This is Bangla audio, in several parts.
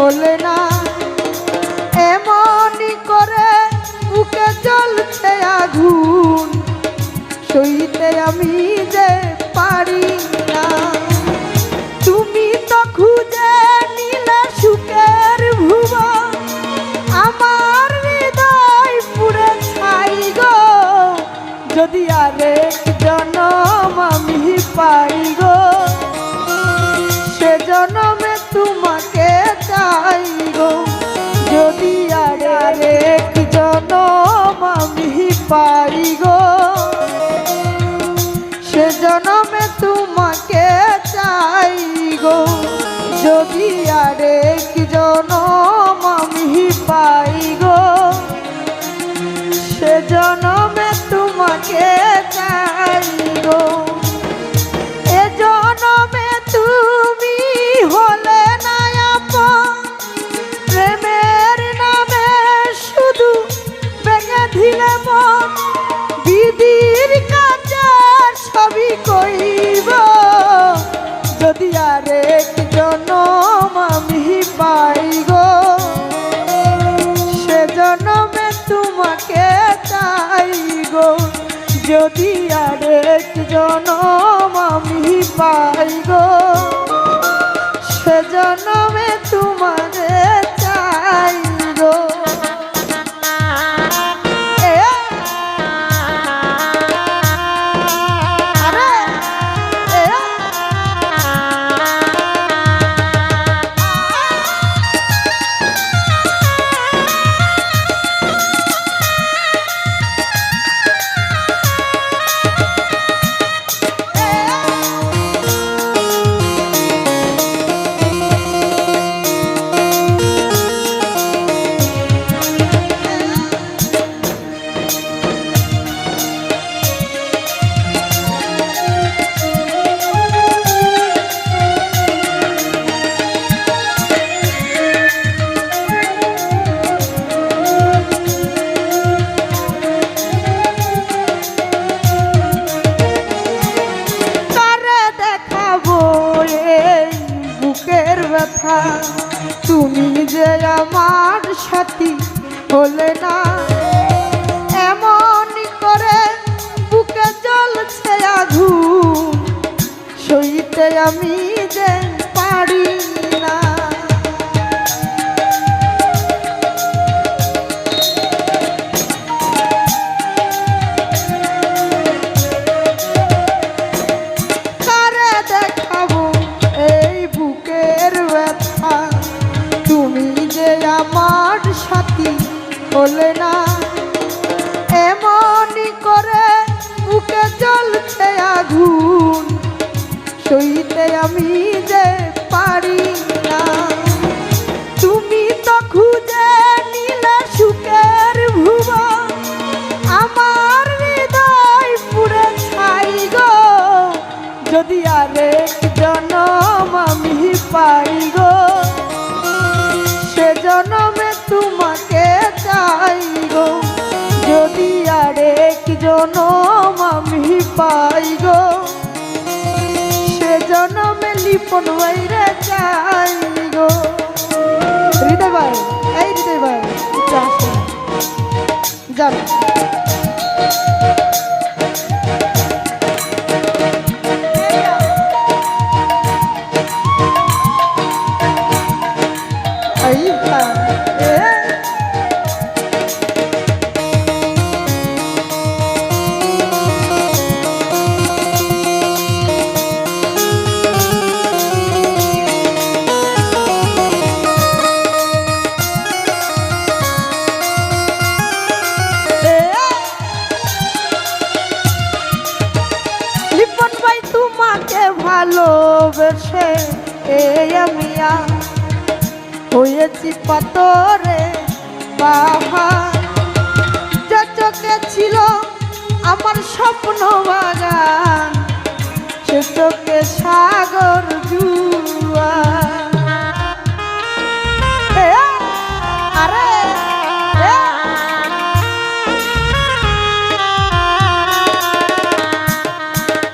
হলে না এমনই করে বুকে জ্বলছে আগুন সইতে আমি যে পারি না। তুমি তো খুঁজে নিলে সুখের ভুবন আমার হৃদয় পুড়ে ছাই গো। যদি আরেক জনম আমি পাই গো সে জনমে তোমাকে চাই গো। যদি আরেক জনম আমি পাই গো সে জনমে তোমাকে চাই গো। যদি আরেক জনম আমি পাই গো সে জনমে তোমাকে চাই গো। এ জনমে তুমি হলে না আপন প্রেমের নামে শুধু ভেঙে দিলে মন বিধির কাজের ছবি কইব। যদি আরেক জনম আমি পাই গো সে জনমে তোমাকে চাই গো। যদি আরেক জনম আমি পাই গো সে জনমে তোমাকে চাই গো। তুমি যে আমার সাথী হলে না এমন করে বুকে জ্বলছে আগুন সইতে আমি যে পারি না। কারে দেখাবো এই বুকের ব্যথা তুমি যে আমার সাথী হলে না এমনই করে বুকে জ্বলছে আগুন সইতে আমি যে পারি না। তুমি তো খুঁজে নিলে সুখের ভুবন আমার হৃদয় পুড়ে ছাই গো। যদি আরেক জনম আমি পাই গো সে জনমে তোমাকে চাই গো। যদি আরেক জনম আমি পাই গো সে জনমে লিপন বাইরে চাই গো। হৃদয় ভাই এই হৃদয় ভাই যান ভালোবেসে আমি হয়েছি পাথরে পাহাড়। যে চোখে ছিল আমার স্বপ্ন বাগান সে চোখে সাগর জুয়া। আরে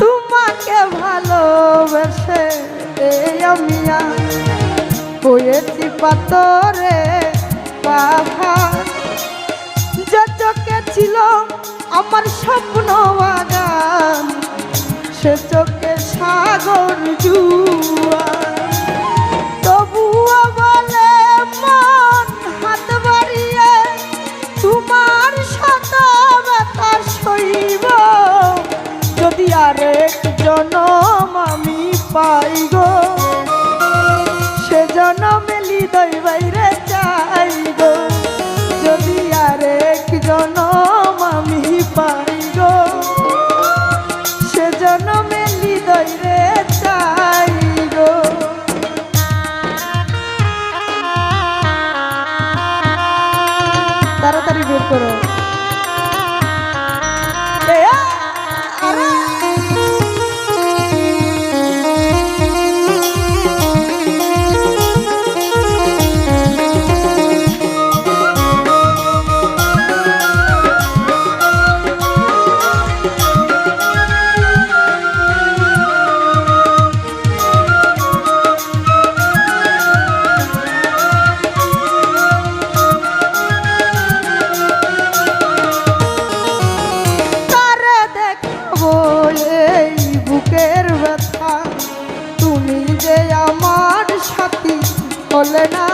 তোমাকে ভালোবেসে আমি হয়েছি পাথরে পাহাড়, যে চোখে ছিল আমার স্বপ্ন বাগান, সে চোখে সাগর জুয়ার। তবুও বলে মন হাত বাড়িয়ে তোমার শত ব্যথা সইব, যদি আরেক জনম আমি পাই গো, সে জনমে হৃদয় বাইরে চাই গো, যদি আরেক জনম আমি পাই গো, সে জনমে হৃদয় রে চাই গো। তাড়াতাড়ি বের করো। হলে না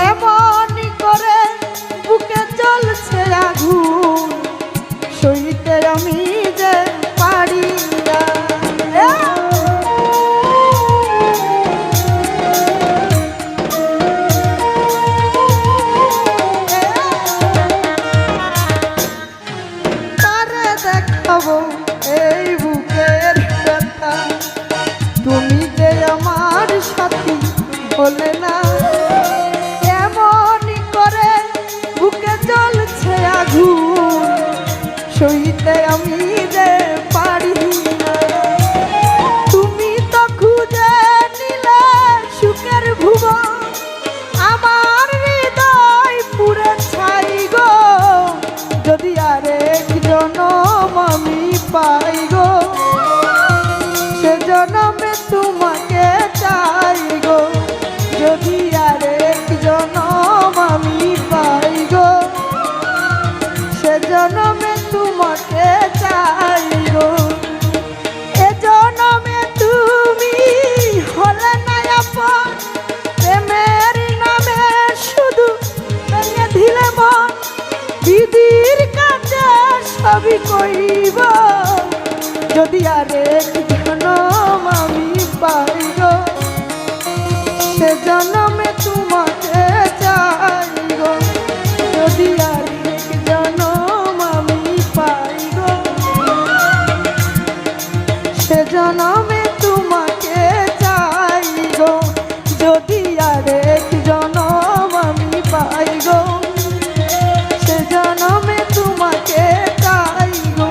এমন করে বুকে জ্বলছে আগুন, সইতে আমি যে পারি না। তারে দেখাবো এই বুকের ব্যথা, তুমি যে আমার সাথী হলে না এমন করে বুকে জ্বলছে আগুন, সইতে আমি যে পারি না। তুমি তো খুঁজে নিলে সুখের ভুবন, আমার হৃদয় পুরে ছাই গো, যদি আরেক জনম আমি পাই গো, সে জনমে তোমাকে চাই গো, যদি আরেক জনম আমি পাই গো, সে জনমে তোমাকে চাই গো। এ জনমে তুমি হলে না আপন, প্রেমের নামে শুধু ভেঙে দিলে মন, বিধির কাছে সবই কইব, যদি আরেক জনম আমি পাই গো, সে জনমে তোমাকে চাই গো, যদি আরেক জনম আমি পাই গো, সে জনমে তোমাকে চাই গো, যদি আরেক জনম আমি পাই গো, সে জনমে তোমাকে চাই গো,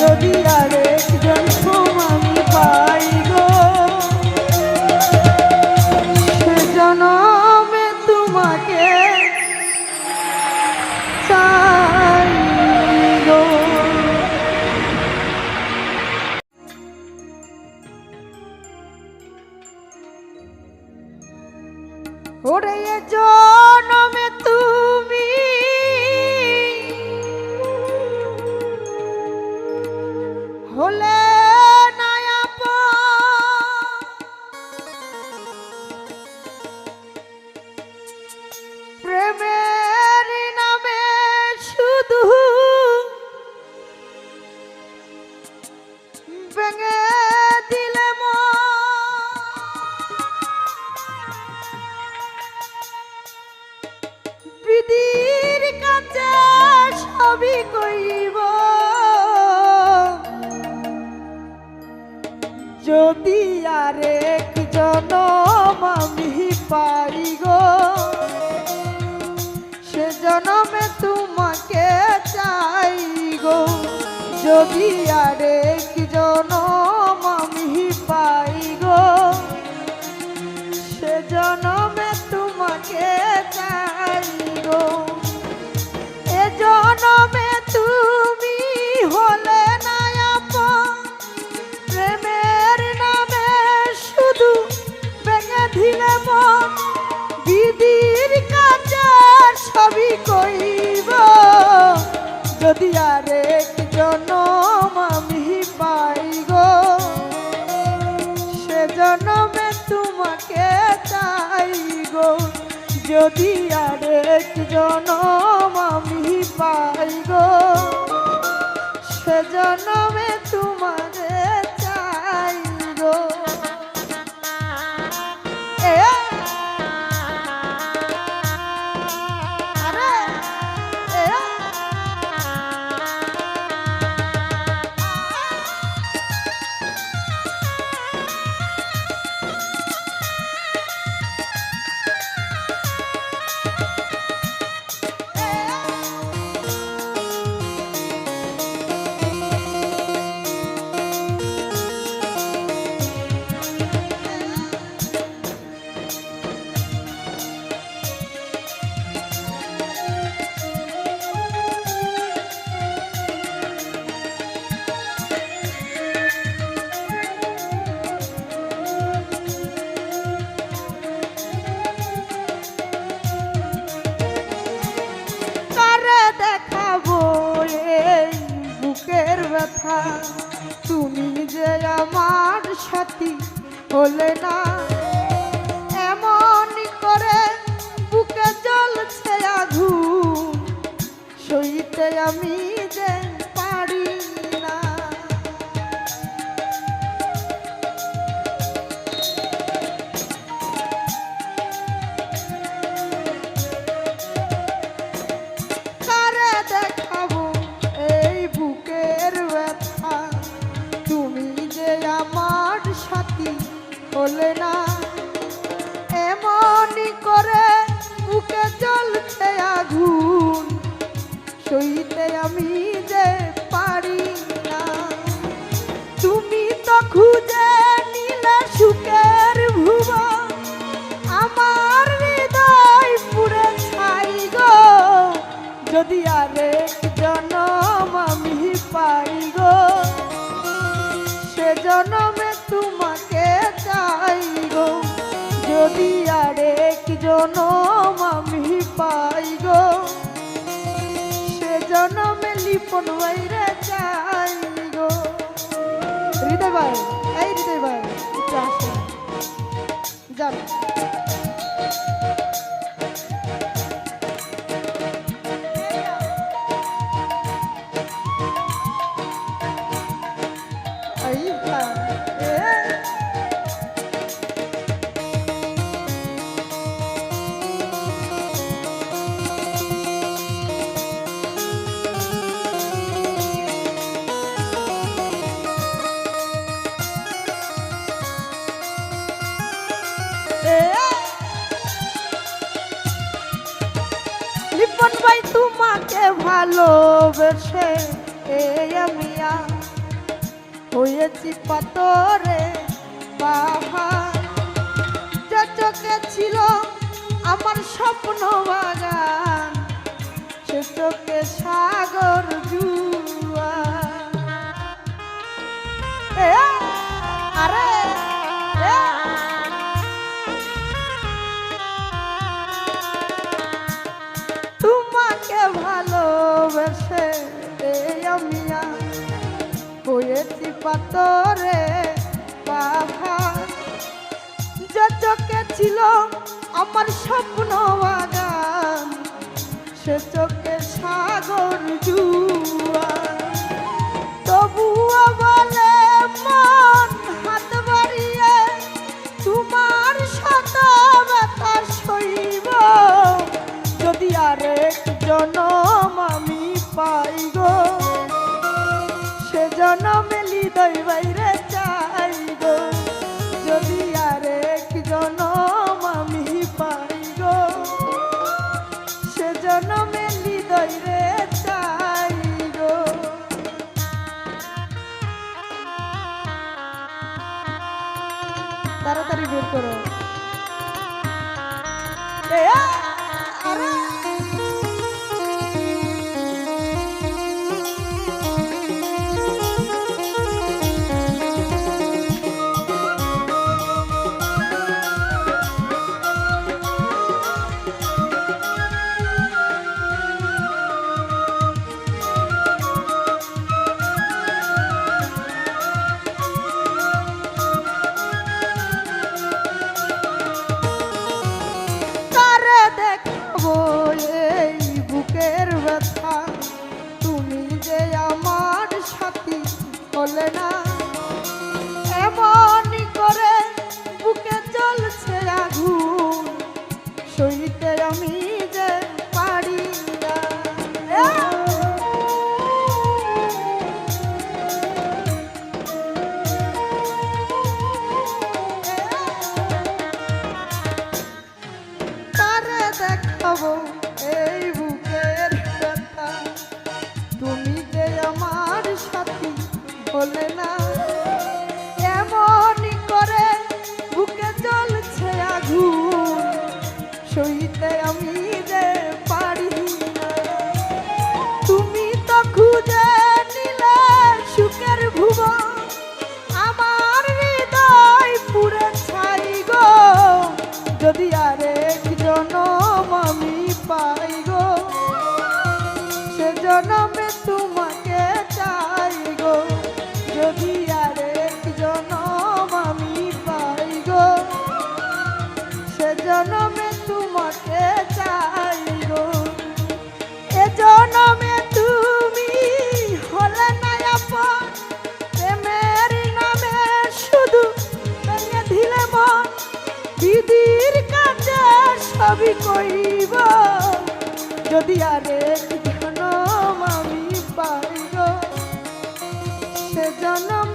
যদি আরেক জনম আমি পাই গো, সে জনমে তোমাকে চাই গো। ওরে এ জনমে তুমি হলে না আপন, প্রেমের নামে শুধু ভেঙে দিলে বিধির কাছে সবই কইব, যদি আরেক জনম আমি পাই গো, সে জনমে তোমাকে চাই গো, যদি আরেক জনম আমি পাই গো, সে জনমে তোমাকে চাই গো। এ জনমে তুমি হলে না আপন, প্রেমের নামে শুধু ভেঙে দিলে মন, আরেক জনম আমি পাই গো, সে জনমে তোমাকে চাই গো। যদি আরেক জনম আমি পাই গো, সে জনমে তোমাকে চাই গো। ব্যথা তুমি যে আমার সাথী হলে না, এমন করে বুকে জ্বলছে আগুন, সইতে আমি যে পারি না। কারে দেখাবো এই বুকের ব্যথা, তুমি যে আমার সাথী হলে না, এমনই করে বুকে জ্বলছে আগুন, সইতে আমি যে পারি না। তুমি তো খুঁজে নিলে সুখের ভুবন, আমার হৃদয় পুরে ছাই গো। যদি আরেক জনম আমি পাই গো, সে জনমে তোমাকে চাই গো। যদি আরেক জনম আমি পাই গো, সে জনমে লিপন বাইরে চাই গো। হৃদয় ভাই, এই হৃদয় ভাই একটু আসেন, যান। লিপন ভাই তোমাকে ভালোবেসে আমি হয়েছি পাথরে পাহাড়, যে চোখে ছিল আমার স্বপ্ন বাগান, সে চোখে সাগর জুয়া। আরে তোমাকে ভালোবেসে আমি হয়েছি পাথরে পাহাড়, যে চোখে ছিল আমার স্বপ্ন বাগান, সে চোখে সাগর জুয়া। তবুও বলে মন হাত বাড়িয়ে তোমার শত ব্যথা সইব। যদি আরেক জনম আমি পাই গো, সে জনমে হৃদয় বাইরে চাই গো। যদি আরেক জনম আমি পাই গো, সে জনমে হৃদয় রে চাই গো। তাড়াতাড়ি বের করো। আরে হলে না এমন করে বুকে জ্বলছে আগুন সইতে আমি যে পারি না তারে দেখাবো এই বুকের কথা তুমি যে আমার সাথী হলে না এমন করে বুকে জ্বলছে আগুন সইতে আমি যে পারি না তুমি তো খুঁজে নিলে সুখের ভুবন আমার হৃদয় পুরে ছাই গো যদি আরেক জনম আমি পাই গো সে জনমে তোমাকে চাই গো যদি আরেক জনম আমি পাই গো সে জনমে তোমাকে চাই গো এ জনমে তুমি হলে না আপন প্রেমের নামে শুধু ভেঙে দিলে মন দিদির কাছে সবই কইব যদি আরেক জনম আমি পাই গো সে জনম